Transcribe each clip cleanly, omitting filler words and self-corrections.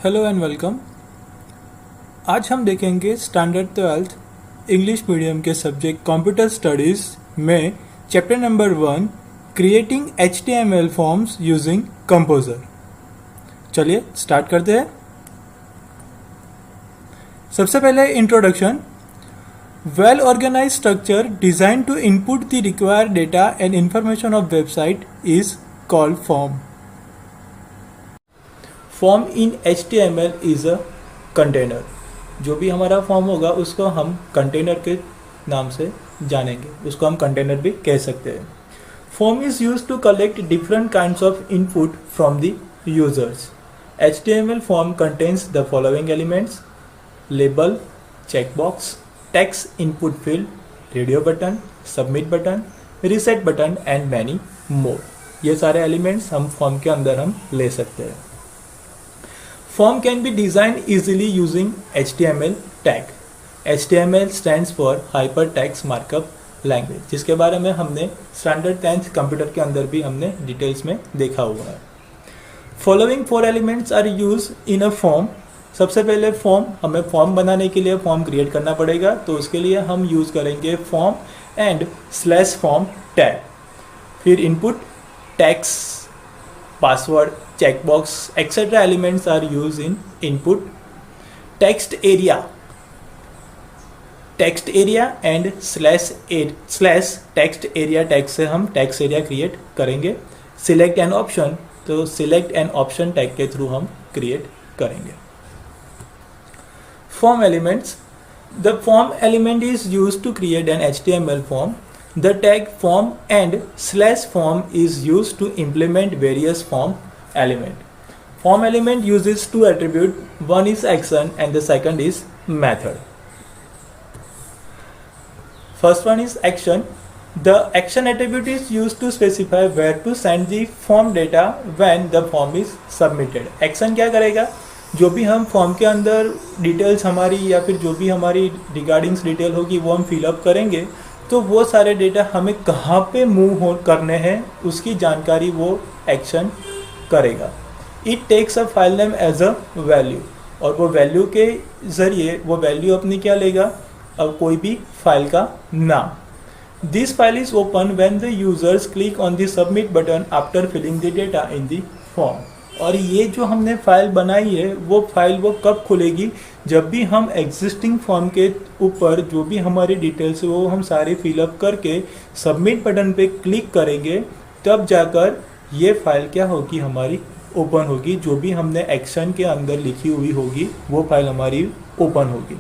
Hello and welcome. आज हम देखेंगे स्टैंडर्ड 12th इंग्लिश मीडियम के सब्जेक्ट कंप्यूटर स्टडीज़ में chapter number 1 creating HTML forms using composer. चलिए स्टार्ट करते हैं। सबसे पहले introduction. Well organise structure design to input the required data and information of website is called form. Form in HTML is a container. जो भी हमारा form होगा उसको हम कंटेनर के नाम से जानेंगे, उसको हम कंटेनर भी कह सकते हैं। Form is use to collect different kinds of input from the users. HTML form contains the following elements: label, checkbox, text input field, radio button, submit button, reset button and many more. ये सारे elements हम form के अंदर हम ले सकते हैं। Form can be designed easily using HTML tag. HTML stands for Hypertext Markup Language, जिसके बारे में हमने स्टैंडर्ड 10th कंप्यूटर के अंदर भी हमने डिटेल्स में देखा हुआ है। Following 4 elements are used in a form. सबसे पहले हमें फॉर्म बनाने के लिए फॉर्म क्रिएट करना पड़ेगा, तो उसके लिए हम यूज़ करेंगे फॉर्म एंड /form टैग। फिर input, text, password, checkbox, etc. elements are used in input. Text area and slash text area tag से हम text area create करेंगे। Select an option, तो select an option tag के through हम create करेंगे। Form elements. The form element is used to create an HTML form. The tag form and /form is used to implement various form element. Form element uses two attributes. One is action and the second is method. First one is action. The action attribute is used to specify where to send the form data when the form is submitted. Action क्या करेगा? जो भी हम form के अंदर details हमारी या फिर जो भी हमारी रिगार्डिंग्स डिटेल होगी वो हम फिलअप करेंगे, तो वो सारे डेटा हमें कहाँ पे मूव करने हैं उसकी जानकारी वो एक्शन करेगा। It takes a file name as a value, और वो वैल्यू के ज़रिए वो वैल्यू अपनी क्या लेगा, अब कोई भी फाइल का नाम। This file is open when the users click on the submit button after filling the data in the form. और ये जो हमने फाइल बनाई है वो फाइल वो कब खुलेगी, जब भी हम एग्जिस्टिंग फॉर्म के ऊपर जो भी हमारी डिटेल्स है वो हम सारे फिलअप करके सबमिट बटन पे क्लिक करेंगे, तब जाकर ये फाइल क्या होगी, हमारी ओपन होगी। जो भी हमने एक्शन के अंदर लिखी हुई होगी वो फाइल हमारी ओपन होगी।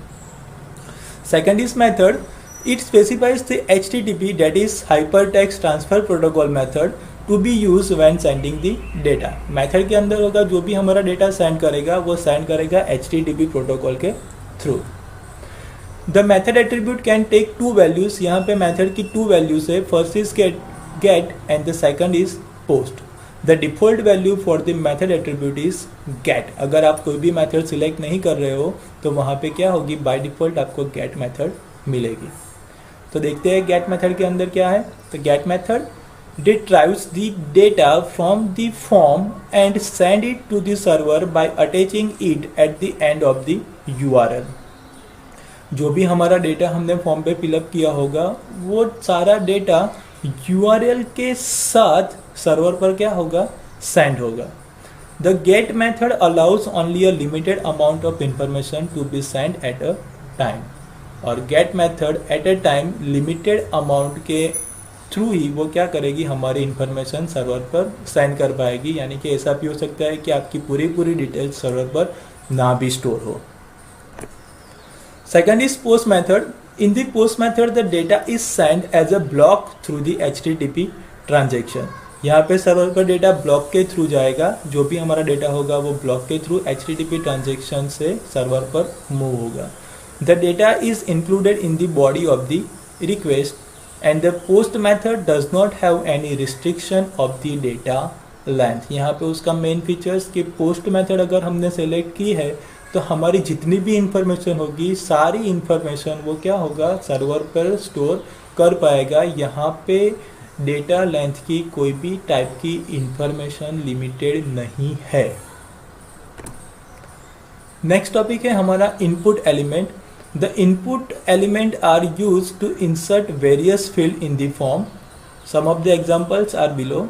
Second is method. It specifies the HTTP that is hypertext transfer protocol method to be use when sending the data. Method के अंदर होगा जो भी हमारा डेटा सेंड करेगा वो सेंड करेगा HTTP प्रोटोकॉल के थ्रू। The method attribute can take 2 values. यहाँ पे मैथड की 2 वैल्यूज है। First is get and the second is post. The default value for the method attribute is get. अगर आप कोई भी मैथड सिलेक्ट नहीं कर रहे हो तो वहाँ पे क्या होगी, बाय डिफॉल्ट आपको गेट मैथड मिलेगी। तो देखते हैं गेट मैथड के अंदर क्या है। तो get method retrieves the data from the form and send it to the server by attaching it at the end of the URL. जो भी हमारा डेटा हमने फॉर्म पे फिलअप किया होगा वो सारा डेटा URL के साथ सर्वर पर क्या होगा, सेंड होगा। The get method allows only a limited amount of information to be sent at a time. और get method at a time limited amount के थ्रू ही वो क्या करेगी, हमारी इंफॉर्मेशन सर्वर पर सेंड कर पाएगी। यानी कि ऐसा भी हो सकता है कि आपकी पूरी डिटेल सर्वर पर ना भी स्टोर हो। Second is post method. In the post method the data is send as a block through the HTTP transaction. यहाँ पे सर्वर पर डेटा ब्लॉक के थ्रू जाएगा। जो भी हमारा डेटा होगा वो ब्लॉक के थ्रू HTTP ट्रांजेक्शन से सर्वर पर मूव होगा। The data is included in the body of the request and the post method does not have any restriction of the data length. यहाँ पे उसका मेन फीचर्स कि post method अगर हमने select की है तो हमारी जितनी भी इंफॉर्मेशन होगी सारी इंफॉर्मेशन वो क्या होगा, सर्वर पर स्टोर कर पाएगा। यहाँ पे डेटा लेंथ की कोई भी टाइप की इंफॉर्मेशन लिमिटेड नहीं है। नेक्स्ट टॉपिक है हमारा input element. The input element are use to insert various field in the form. Some of the examples are below.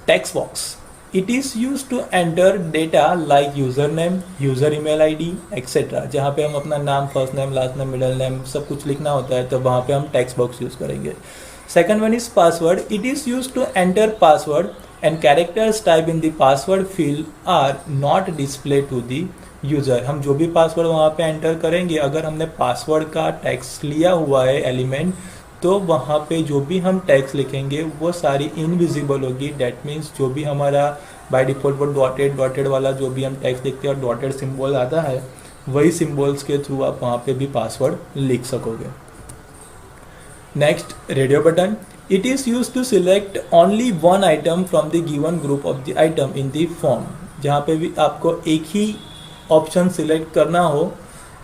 Text box, it is use to enter data like user name, user email ID etcetera, जहाँ पे हम अपना नाम, first name, last name, middle name सब कुछ लिखना होता है तो वहाँ पे हम टेक्स्ट बॉक्स यूज करेंगे। Second one is password, it is use to enter password and characters type in the password field are not display to the user. हम जो भी पासवर्ड वहाँ पे एंटर करेंगे, अगर हमने पासवर्ड का टेक्स्ट लिया हुआ है एलिमेंट, तो वहाँ पे जो भी हम टेक्स्ट लिखेंगे वो सारी इनविजिबल होगी। डैट मीन्स जो भी हमारा बाय डिफ़ॉल्ट वो डॉटेड वाला जो भी हम टेक्स्ट लिखते हैं और डॉटेड सिंबल आता है, वही सिंबल्स के थ्रू आप वहाँ पे भी पासवर्ड लिख सकोगे। Next, radio button, it is use to select only one item from the given group of the item in the form. जहाँ पे भी आपको एक ही ऑप्शन सिलेक्ट करना हो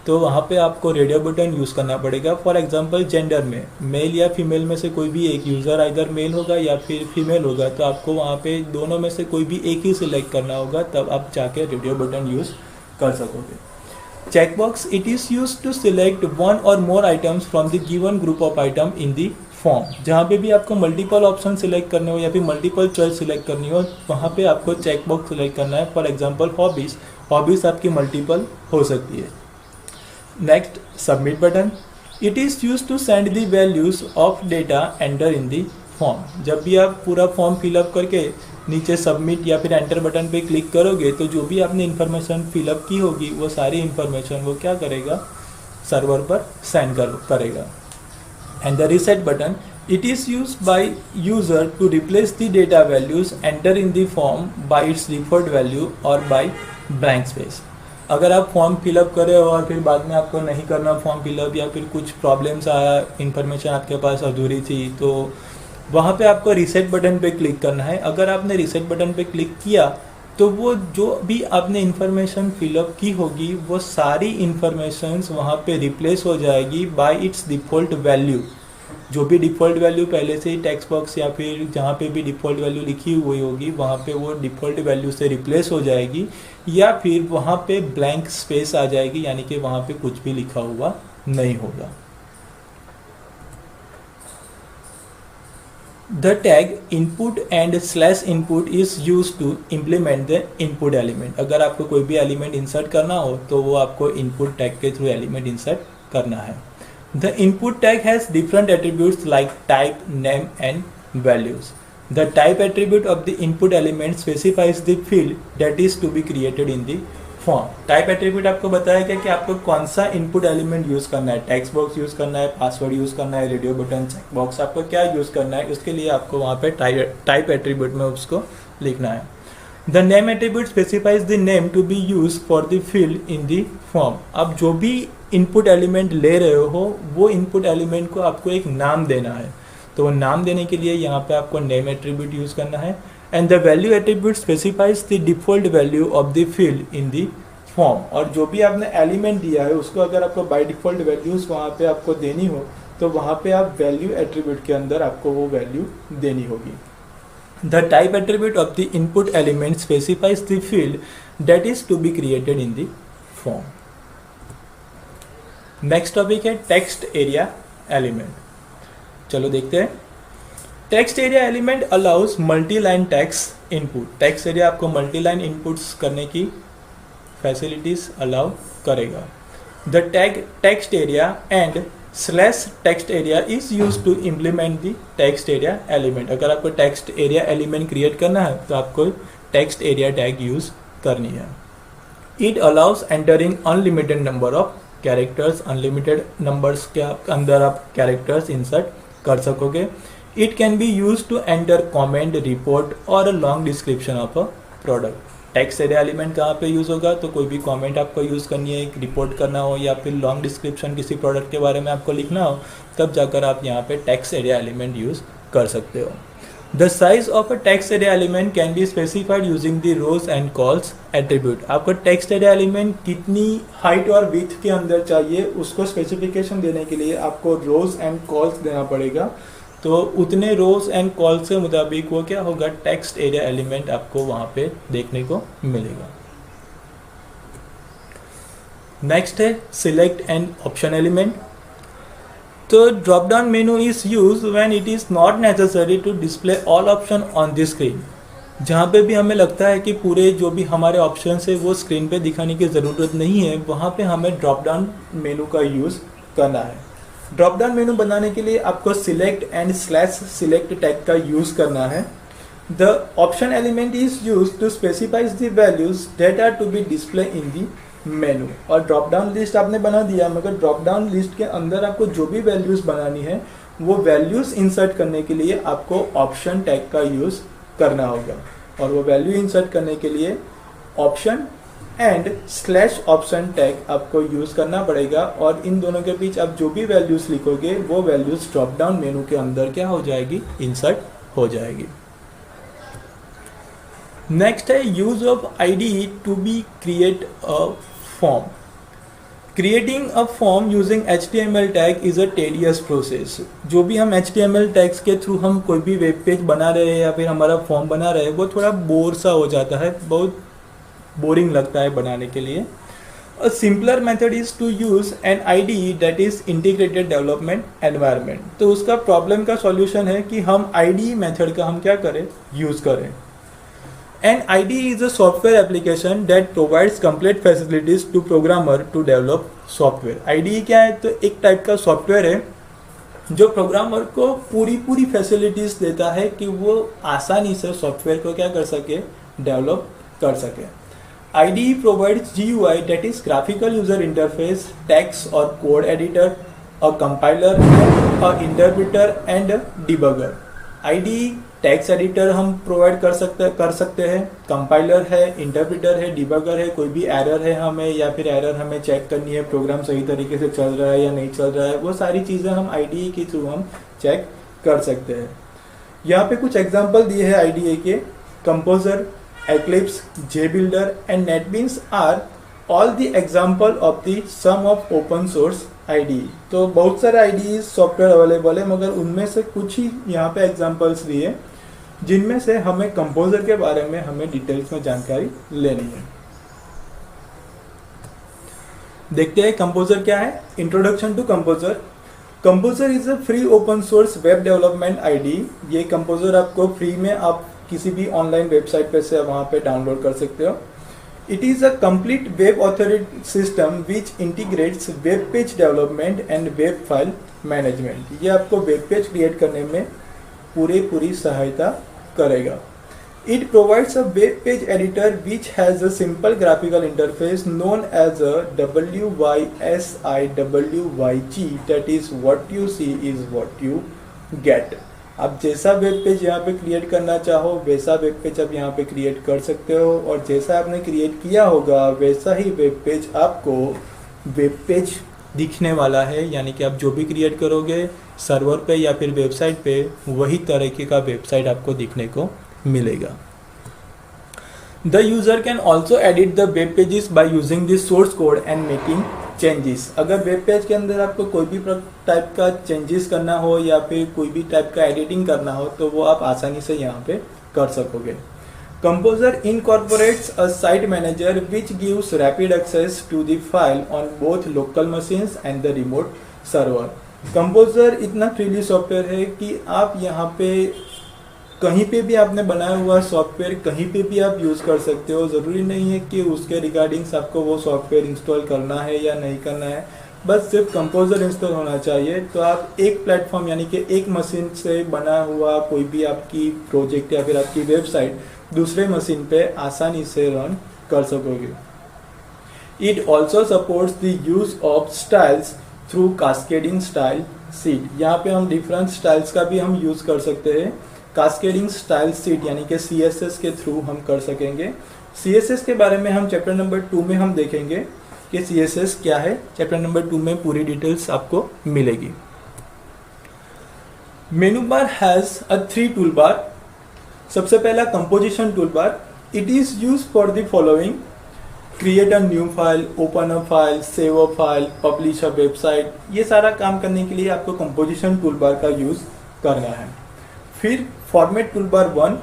तो वहाँ पे आपको रेडियो बटन यूज़ करना पड़ेगा। फॉर एग्जांपल जेंडर में मेल या फीमेल में से कोई भी एक यूज़र आइदर मेल होगा या फिर फीमेल होगा, तो आपको वहाँ पे दोनों में से कोई भी एक ही सिलेक्ट करना होगा, तब आप जाके रेडियो बटन यूज़ कर सकोगे। Checkbox, it is use to select one और more items from the given group of item in the form. जहाँ पे भी आपको मल्टीपल ऑप्शन सिलेक्ट करने हो या फिर मल्टीपल चॉइस सिलेक्ट करनी हो, वहाँ पे आपको चेकबॉक्स सिलेक्ट करना है। फॉर एग्जांपल हॉबीज़ आपकी मल्टीपल हो सकती है। Next, submit button, it is use to send the values of data enter in the form. जब भी आप पूरा फॉर्म फिलअप करके नीचे सबमिट या फिर एंटर बटन पे क्लिक करोगे तो जो भी आपने इन्फॉर्मेशन फिलअप की होगी वो सारी इन्फॉर्मेशन वो क्या करेगा, सर्वर पर सेंड करेगा। And the reset button, it is used by user to replace the data values enter in the form by its default value or by blank space। अगर आप फॉर्म फिलअप करे हो और फिर बाद में आपको नहीं करना फॉर्म फिलअप या फिर कुछ प्रॉब्लम्स आया, इन्फॉर्मेशन आपके पास अधूरी थी, तो वहाँ पे आपको रीसेट बटन पे क्लिक करना है। अगर आपने रीसेट बटन पे क्लिक किया तो वो जो भी आपने इन्फॉर्मेशन फिलअप की होगी वो सारी इन्फॉर्मेशंस वहाँ पे रिप्लेस हो जाएगी बाय इट्स डिफ़ॉल्ट वैल्यू। जो भी डिफ़ॉल्ट वैल्यू पहले से ही टेक्स्ट बॉक्स या फिर जहाँ पे भी डिफ़ॉल्ट वैल्यू लिखी हुई होगी वहाँ पे वो डिफ़ॉल्ट वैल्यू से रिप्लेस हो जाएगी या फिर वहाँ पे ब्लैंक स्पेस आ जाएगी, यानी कि वहाँ पे कुछ भी लिखा हुआ नहीं होगा। The tag input and slash input is use to implement the input element. अगर आपको कोई भी एलिमेंट इंसर्ट करना हो तो वो आपको इनपुट टैग के थ्रू एलिमेंट इंसर्ट करना है। The input tag has different attributes like type, name and values. The type attribute of the input element specifies the field that is to be created in the form. Type attribute आपको बताएगा कि आपको कौन सा input element use करना है, text box use करना है, पासवर्ड यूज़ करना है, रेडियो बटन, चेक बॉक्स, आपको क्या यूज़ करना है, उसके लिए आपको वहाँ पे टाइप एट्रीब्यूट में उसको लिखना है। The name attribute specifies the name to be used for the field in the form. अब जो भी इनपुट एलिमेंट ले रहे हो वो इनपुट एलिमेंट को आपको एक नाम देना है, तो वो नाम देने के लिए यहाँ पे आपको नेम एट्रीब्यूट यूज़ करना है। And the value attribute specifies the default value of the field in the form. और जो भी आपने एलिमेंट दिया है उसको अगर आपको बाय डिफ़ॉल्ट वैल्यूज़ वहाँ पे आपको देनी हो तो वहाँ पे आप वैल्यू एट्रीब्यूट के अंदर आपको वो वैल्यू देनी होगी। The type attribute of the input element specifies the field that is to be created in the form. Next topic है text area element. चलो देखते हैं। Text area element allows multi-line text input. Text area आपको multi-line inputs करने की facilities allow करेगा। The tag text area and slash text area is use to implement the text area element. अगर आपको text area element create करना है तो आपको टेक्स्ट एरिया टैग यूज करनी है। It allows entering unlimited number of characters, unlimited numbers के अंदर आप कैरेक्टर्स इंसर्ट कर सकोगे। It can be use to enter comment, report और a long description of a product. Text area element कहाँ पे यूज़ होगा, तो कोई भी कमेंट आपको यूज़ करनी है, एक रिपोर्ट करना हो या फिर लॉन्ग डिस्क्रिप्शन किसी प्रोडक्ट के बारे में आपको लिखना हो, तब जाकर आप यहाँ पे टेक्स्ट एरिया एलिमेंट यूज़ कर सकते हो। The size of a text area element can be specified using the rows and cols attribute. आपको टेक्स्ट एरिया एलिमेंट कितनी हाइट और विड्थ के अंदर चाहिए उसको स्पेसिफिकेशन देने के लिए आपको रोज एंड कॉल्स देना पड़ेगा। तो उतने रोज एंड कॉल्स के मुताबिक वो क्या होगा, टेक्स्ट एरिया एलिमेंट आपको वहाँ पे देखने को मिलेगा। नेक्स्ट है सिलेक्ट एंड ऑप्शन एलिमेंट। तो drop down menu is use when it is not necessary to display all option on the screen. जहाँ पे भी हमें लगता है कि पूरे जो भी हमारे ऑप्शन है वो स्क्रीन पे दिखाने की ज़रूरत नहीं है, वहाँ पे हमें ड्रॉप डाउन मेनू का यूज़ करना है। ड्रॉप डाउन मेनू बनाने के लिए आपको select and slash select tag का यूज़ करना है। The option element is use to specifies the values that are to be display in the menu. और ड्रॉप डाउन लिस्ट आपने बना दिया, मगर ड्रॉप डाउन लिस्ट के अंदर आपको जो भी वैल्यूज़ बनानी है वो वैल्यूज़ इंसर्ट करने के लिए आपको ऑप्शन टैग का यूज़ करना होगा। और वो वैल्यू इंसर्ट करने के लिए option and slash option tag आपको यूज़ करना पड़ेगा। और इन दोनों के बीच आप जो भी वैल्यूज़ लिखोगे वो वैल्यूज़ ड्रॉप डाउन मेनू के अंदर क्या हो जाएगी, इंसर्ट हो जाएगी। नेक्स्ट है use of IDE to be create a form. Creating a form using HTML tag is a tedious process. जो भी हम HTML टैग्स के थ्रू हम कोई भी वेब पेज बना रहे हैं या फिर हमारा फॉर्म बना रहे हैं वो थोड़ा बोर सा हो जाता है, बहुत बोरिंग लगता है बनाने के लिए। A simpler method is to use an IDE that is integrated development environment. तो उसका प्रॉब्लम का सॉल्यूशन है कि हम IDE मेथड का हम क्या करें, यूज़ करें। An IDE is a software application that provides complete facilities to programmer to develop software. IDE क्या है, तो एक टाइप का सॉफ्टवेयर है जो प्रोग्रामर को पूरी फैसिलिटीज़ देता है कि वो आसानी से सॉफ्टवेयर को क्या कर सके, डेवलप कर सके। IDE provides GUI that is graphical user interface, text or code editor, a compiler, a interpreter and a debugger. IDE text editor हम प्रोवाइड कर सकते हैं, कंपाइलर है, इंटरप्रेटर है, डिबगर है, कोई भी एरर है हमें या फिर एरर हमें चेक करनी है, प्रोग्राम सही तरीके से चल रहा है या नहीं चल रहा है, वो सारी चीज़ें हम IDE के थ्रू हम चेक कर सकते हैं। यहाँ पे कुछ एग्जांपल दिए हैं IDE के। Composer, Eclipse, JBuilder and NetBeans are all the example of the some of open source IDE। तो बहुत सारे IDE सॉफ्टवेयर अवेलेबल है, मगर उनमें से कुछ ही यहाँ पे एग्जांपल्स दिए जिनमें से हमें कंपोजर के बारे में हमें डिटेल्स में जानकारी लेनी है। देखते हैं कंपोजर क्या है। Introduction to composer. Composer is a free open source web development IDE। ये कंपोजर आपको फ्री में आप किसी भी ऑनलाइन वेबसाइट पे से वहाँ पे डाउनलोड कर सकते हो। It is a complete web authority system which integrates web page development and web file management। ये आपको वेब पेज क्रिएट करने में पूरी सहायता करेगा। It provides a web page editor which has a simple graphical interface known as a WYSIWYG, that is what you see is what you get। आप जैसा web page यहाँ पे क्रिएट करना चाहो वैसा वेब पेज आप यहाँ पे क्रिएट कर सकते हो, और जैसा आपने क्रिएट किया होगा वैसा ही वेब पेज आपको वेब पेज दिखने वाला है। यानी कि आप जो भी क्रिएट करोगे सर्वर पे या फिर वेबसाइट पे वही तरीके का वेबसाइट आपको दिखने को मिलेगा। The user can also edit the web pages by using the source code and making changes. अगर वेब पेज के अंदर आपको कोई भी टाइप का चेंजेस करना हो या फिर कोई भी टाइप का एडिटिंग करना हो तो वो आप आसानी से यहाँ पे कर सकोगे। Composer incorporates a site manager which gives rapid access to the file on both local machines and the remote server. Composer इतना फ्रीली सॉफ्टवेयर है कि आप यहाँ पे कहीं पे भी आपने बनाया हुआ सॉफ्टवेयर कहीं पे भी आप यूज़ कर सकते हो। ज़रूरी नहीं है कि उसके रिगार्डिंग्स आपको वो सॉफ्टवेयर इंस्टॉल करना है या नहीं करना है, बस सिर्फ कंपोजर इंस्टॉल होना चाहिए। तो आप एक प्लेटफॉर्म यानी कि एक मशीन से बना हुआ कोई भी आपकी प्रोजेक्ट या फिर आपकी वेबसाइट दूसरे मशीन पे आसानी से रन कर सकोगे। It also supports the use of styles through cascading style seat. यहाँ पे हम डिफरेंट स्टाइल्स का भी हम यूज़ कर सकते हैं। कास्केडिंग स्टाइल सीट यानी कि CSS के थ्रू हम कर सकेंगे। CSS के बारे में हम चैप्टर नंबर 2 में हम देखेंगे कि CSS क्या है। चैप्टर नंबर 2 में पूरी डिटेल्स आपको मिलेगी। मेनू बार हैज़ अ 3 टूल बार। सबसे पहला composition tool bar. It is use for the following: create a new file, open a file, save a file, publish a website. ये सारा काम करने के लिए आपको कंपोजिशन टूल बार का यूज़ करना है। फिर format tool bar 1।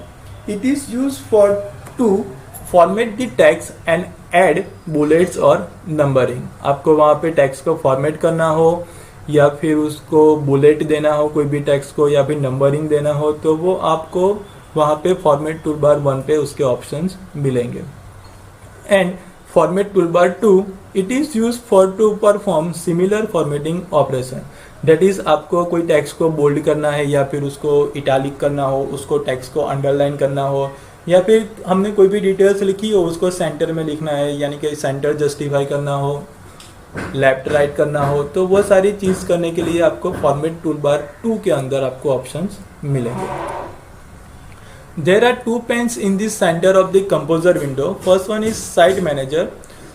It is use for to format the text and add bullets और नंबरिंग। आपको वहाँ पे टेक्स्ट को फॉर्मेट करना हो या फिर उसको बुलेट देना हो कोई भी टेक्स्ट को, या फिर नंबरिंग देना हो, तो वो आपको वहाँ पे फॉर्मेट टूल बार 1 पे उसके ऑप्शंस मिलेंगे। And format tool bar 2, it is use for to perform similar formatting operation. That is आपको कोई टेक्स्ट को बोल्ड करना है या फिर उसको इटालिक करना हो, उसको टेक्स्ट को अंडरलाइन करना हो, या फिर हमने कोई भी डिटेल्स लिखी हो उसको सेंटर में लिखना है, यानी कि सेंटर जस्टिफाई करना हो, लेफ्ट राइट करना हो, तो वो सारी चीज़ करने के लिए आपको फॉर्मेट टूल बार 2 के अंदर आपको ऑप्शंस मिलेंगे। There are 2 panes in the center of the composer window. First one is Site Manager.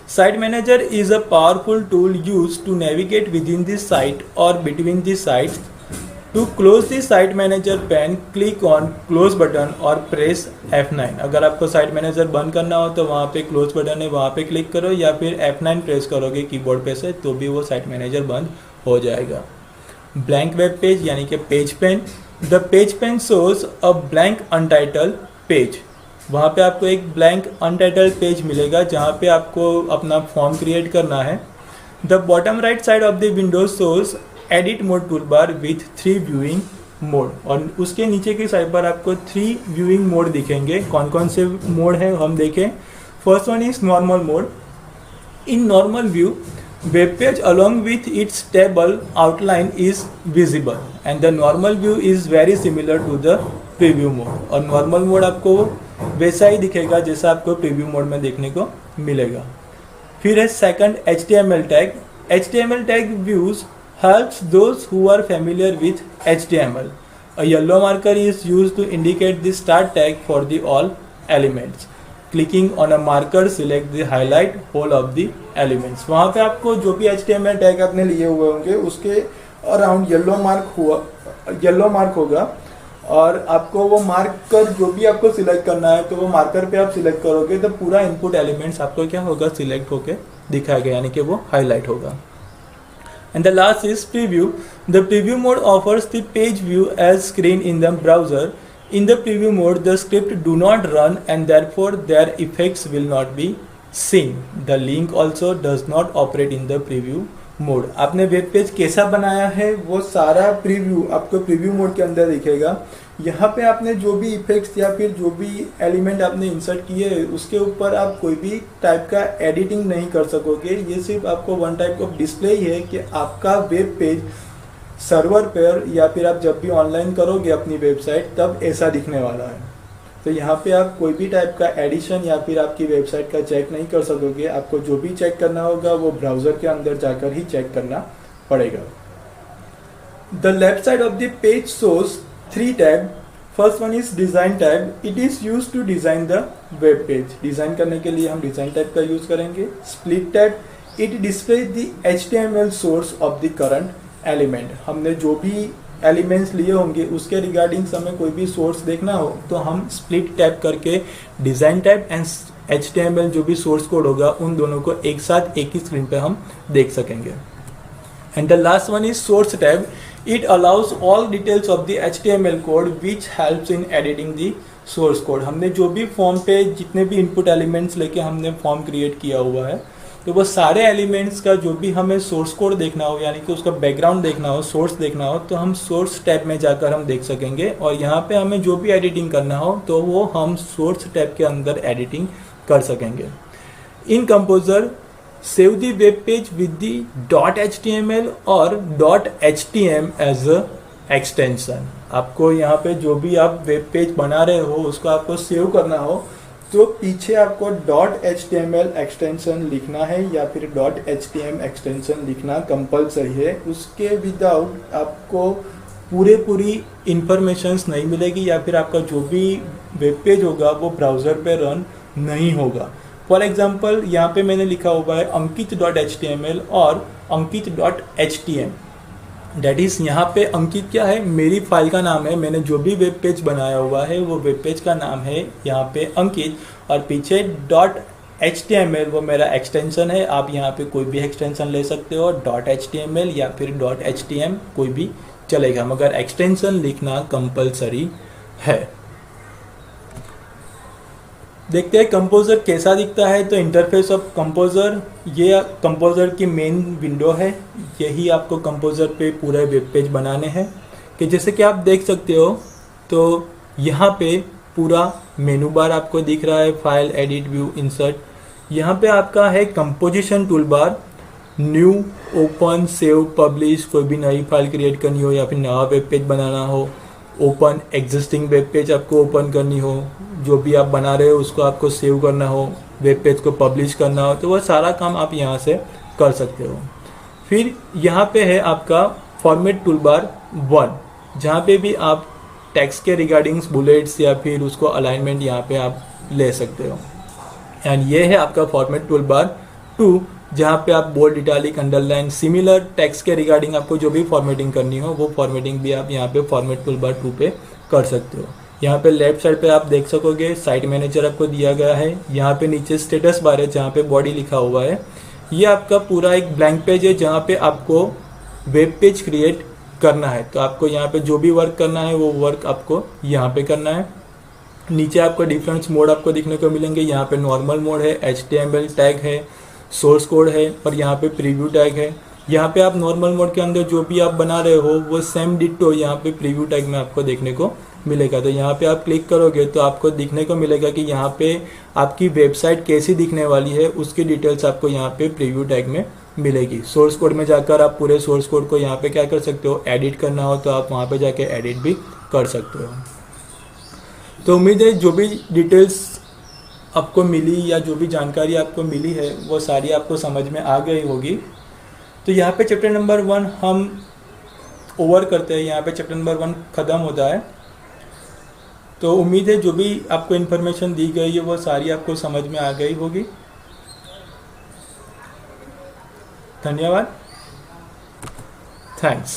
Site Manager is a powerful tool used to navigate within the site or between the sites. To close the Site Manager pane, click on Close button और press F9. अगर आपको Site Manager बंद करना हो तो वहाँ पे Close button है, वहाँ पे क्लिक करो, या फिर F9 प्रेस करोगे कीबोर्ड पे से तो भी वो Site Manager बंद हो जाएगा। Blank Web Page यानी कि page pane. The page pane shows a blank untitled page. वहाँ पे आपको एक ब्लैंक अनटाइटल्ड पेज मिलेगा जहाँ पे आपको अपना फॉर्म क्रिएट करना है। The bottom right side of the window shows edit mode tool bar with 3 viewing mode, और उसके नीचे की साइड पर आपको 3 व्यूइंग मोड दिखेंगे। कौन कौन से मोड है हम देखें। First one is normal mode. In normal view, web page along with its table outline is visible and the normal view is very similar to the preview mode। और normal mode आपको वैसा ही दिखेगा जैसा आपको preview mode में देखने को मिलेगा। फिर है second HTML tag। HTML tag views helps those who are familiar with HTML। A yellow marker is used to indicate the start tag for the all elements। Clicking on a marker select the highlight whole of the elements. वहाँ पे आपको जो भी HTML tag आपने लिए हुए होंगे उसके अराउंड येलो मार्क होगा, और आपको वो मार्कर जो भी आपको सिलेक्ट करना है तो वो मार्कर पे आप सिलेक्ट करोगे तो पूरा इनपुट एलिमेंट्स आपको क्या होगा, सिलेक्ट होके दिखाएगा, यानी कि वो हाईलाइट होगा। And the last is preview. The preview mode offers the page view as screen in the browser. In the preview mode, the script do not run and therefore their effects will not be seen. The link also does not operate in the preview mode। आपने web page कैसा बनाया है वो सारा preview आपको preview mode के अंदर दिखेगा। यहाँ पे आपने जो भी इफेक्ट्स या फिर जो भी एलिमेंट आपने इंसर्ट किए है उसके ऊपर आप कोई भी टाइप का एडिटिंग नहीं कर सकोगे। ये सिर्फ आपको वन टाइप ऑफ डिस्प्ले ही है कि आपका वेब पेज सर्वर पर या फिर आप जब भी ऑनलाइन करोगे अपनी वेबसाइट तब ऐसा दिखने वाला है। तो यहाँ पे आप कोई भी टाइप का एडिशन या फिर आपकी वेबसाइट का चेक नहीं कर सकोगे। आपको जो भी चेक करना होगा वो ब्राउज़र के अंदर जाकर ही चेक करना पड़ेगा। The left side of the page shows 3 tab. First one is design tab. It is use to design the web page. Design करने के लिए हम डिज़ाइन टैब का यूज़ करेंगे। Split tab, it displays the HTML source of the current element. हमने जो भी elements लिए होंगे उसके रिगार्डिंग हमें कोई भी सोर्स देखना हो तो हम स्प्लिट टैब करके डिज़ाइन टैब एंड HTML जो भी सोर्स कोड होगा उन दोनों को एक साथ एक ही स्क्रीन पे हम देख सकेंगे। And the last one is source tab. It allows all details of the HTML code which helps in editing the source code. हमने जो भी फॉर्म पे जितने भी इनपुट एलिमेंट्स लेके हमने फॉर्म क्रिएट किया हुआ है तो वो सारे एलिमेंट्स का जो भी हमें सोर्स कोड देखना हो, यानी कि उसका बैकग्राउंड देखना हो, सोर्स देखना हो, तो हम सोर्स टैब में जाकर हम देख सकेंगे। और यहाँ पे हमें जो भी एडिटिंग करना हो तो वो हम सोर्स टैब के अंदर एडिटिंग कर सकेंगे। In composer save the web page with the .html और .htm एज अ एक्सटेंशन। आपको यहाँ पे जो भी आप वेब पेज बना रहे हो उसको आपको सेव करना हो तो पीछे आपको .html एक्सटेंशन लिखना है या फिर .htm एक्सटेंशन लिखना कंपलसरी है। उसके विदाउट आपको पूरी इंफॉर्मेशंस नहीं मिलेगी या फिर आपका जो भी वेब पेज होगा वो ब्राउज़र पे रन नहीं होगा। फॉर एग्जांपल यहाँ पे मैंने लिखा हुआ है अंकित.html और अंकित.htm। डैट इज़ यहाँ पे अंकित क्या है, मेरी फाइल का नाम है। मैंने जो भी वेब पेज बनाया हुआ है वो वेब पेज का नाम है यहाँ पे अंकित, और पीछे .html वो मेरा एक्सटेंशन है। आप यहाँ पे कोई भी एक्सटेंशन ले सकते हो, .html या फिर .htm कोई भी चलेगा, मगर एक्सटेंशन लिखना कंपलसरी है। देखते हैं कंपोज़र कैसा दिखता है। तो इंटरफेस ऑफ कंपोज़र, ये कंपोज़र की मेन विंडो है। यही आपको कंपोज़र पे पूरा वेब पेज बनाने हैं कि जैसे कि आप देख सकते हो। तो यहाँ पे पूरा मेनू बार आपको दिख रहा है, फाइल, एडिट, व्यू, इंसर्ट। यहाँ पे आपका है composition tool bar, new, open, save, publish, कोई भी नई फाइल क्रिएट करनी हो या फिर नया वेब पेज बनाना हो, ओपन, एग्जिस्टिंग वेब पेज आपको ओपन करनी हो, जो भी आप बना रहे हो उसको आपको सेव करना हो, वेब पेज को पब्लिश करना हो, तो वह सारा काम आप यहाँ से कर सकते हो। फिर यहाँ पे है आपका फॉर्मेट टूल बार 1, जहाँ पे भी आप टेक्स्ट के रिगार्डिंग्स बुलेट्स या फिर उसको अलाइनमेंट यहाँ पे आप ले सकते हो। एंड ये है आपका फॉर्मेट टूल बार 2, जहाँ पे आप bold, italic, underline, similar text के रिगार्डिंग आपको जो भी फॉर्मेटिंग करनी हो वो फॉर्मेटिंग भी आप यहाँ पे फॉर्मेट टूल बार 2 पे कर सकते हो। यहाँ पे लेफ्ट साइड पे आप देख सकोगे साइट मैनेजर आपको दिया गया है। यहाँ पे नीचे स्टेटस बार है जहाँ पे बॉडी लिखा हुआ है। ये आपका पूरा एक ब्लैंक पेज है जहाँ पे आपको वेब पेज क्रिएट करना है। तो आपको यहाँ पे जो भी वर्क करना है वो वर्क आपको यहाँ पे करना है। नीचे आपको डिफरेंस मोड आपको दिखने को मिलेंगे। यहाँ पे नॉर्मल मोड है, HTML टैग है, सोर्स कोड है और यहाँ पे प्रीव्यू टैग है। यहाँ पे आप नॉर्मल मोड के अंदर जो भी आप बना रहे हो वो सेम डिट्टो यहाँ पे प्रीव्यू टैग में आपको देखने को मिलेगा। तो यहाँ पे आप क्लिक करोगे तो आपको दिखने को मिलेगा कि यहाँ पे आपकी वेबसाइट कैसी दिखने वाली है, उसकी डिटेल्स आपको यहाँ पे प्रीव्यू टैग में मिलेगी। सोर्स कोड में जाकर आप पूरे सोर्स कोड को यहाँ पे क्या कर सकते हो, एडिट करना हो तो आप वहाँ पे जाके एडिट भी कर सकते हो। तो उम्मीद है जो भी डिटेल्स आपको मिली या जो भी जानकारी आपको मिली है वो सारी आपको समझ में आ गई होगी। तो यहाँ पे चैप्टर नंबर 1 हम ओवर करते हैं, यहाँ पे चैप्टर नंबर 1 ख़त्म होता है। तो उम्मीद है जो भी आपको इन्फॉर्मेशन दी गई है वो सारी आपको समझ में आ गई होगी। धन्यवाद, थैंक्स।